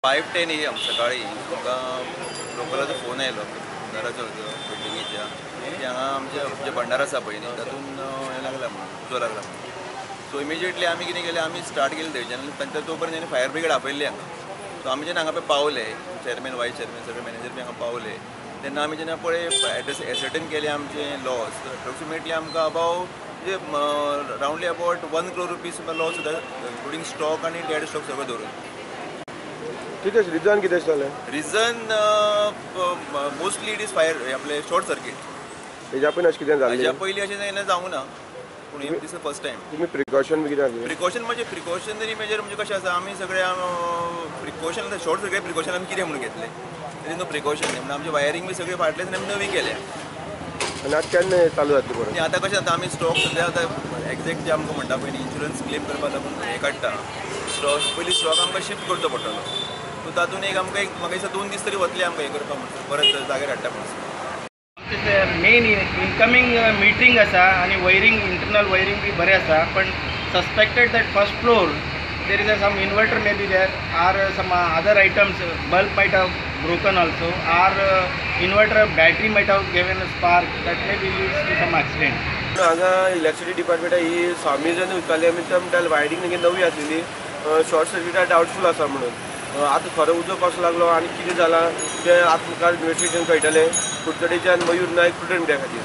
5:10 AM सकाळी आमकां लोकलाचो phone आयलो घराचो बिल्डिंगेच्या की हांगा आमचे भंडार आसा पळय न्ही तातूंत हें लागला म्हणून उजो लागला म्हणून. सो इमिजिएटली आमी कितें केलें, आमी स्टार्ट केलें थंयच्यान. तांच्या तो पर्यंत फायर ब्रिगेड आपयल्ली हांगा. सो आमी जेन्ना हांगा पळय पावले, चेअरमॅन वायस चेअरमॅन सगळे मॅनेजर बी हांगा पावले, तेन्ना आमी जेन्ना पळय एड्रेस एसर्टेन केले आमचे लॉस, अप्रॉक्सिमेटली आमकां अबावट म्हणजे roundly about 1 crore rupees loss जाता, इन्क्लुडींग स्टॉक आनी डेड स्टॉक सगळं धरून. कितें रिजन कितें जालें? Reason mostly it is fire आपले शॉर्ट सर्किट. हेज्या पयलीं अशें कितें जालें? हेज्या पयलीं अशें जायना जावंक ना, पूण हे दिस फर्स्ट टायम. तुमी प्रिकॉशन बी कितें घेतलें? प्रिकॉशन म्हणजे प्रिकॉशनरी मेजर म्हणजे कशें आसा, आमी सगळे प्रिकॉशन शॉर्ट सर्किट प्रिकॉशन आमी कितें म्हणून घेतले, तरी नो प्रिकॉशन म्हणून आमचे वायरींग बी सगळे फाटल्यान आमी नवी केल्या. आनी आतां केन्ना चालू जातली परत? आनी आतां कशें जाता, आमी स्टॉक सद्या आतां एक्झॅक्ट जे आमकां म्हणटा पळय न्ही, इन्शुरन्स क्लेम करपाक लागून हे काडटा स्टॉक, पयलीं स्टॉक आमकां शिफ्ट करचो पडटलो. सो तातूंत आमकां म्हाका दिसता 2 दीस तरी वतले आमकां हे करपाक म्हणून परत जाग्यार हाडटा म्हणून. मेन इनकमिंग मीटरिंग आसा आनी वायरींग इंटरनल वायरींग बी बरें आसा, पण suspected that first floor there is some inverter may be there are some other items, bulb might have broken also, or inverter battery might have given a spark that may be leads to some accident. हांगा electricity डिपार्टमेंटा ही स्वामी जन विचारली आमी, म्हणटा wiring नवी आसलेली, short सर्किटा डावटफूल आसा म्हणून. आतां खरो उजो कसो लागलो आनी कितें जालां तें आतां मुखार इन्वेस्टिगेशन कळटलें. कुडचडेच्यान मयूर नायक, प्रुडंट मिडिया खातीर.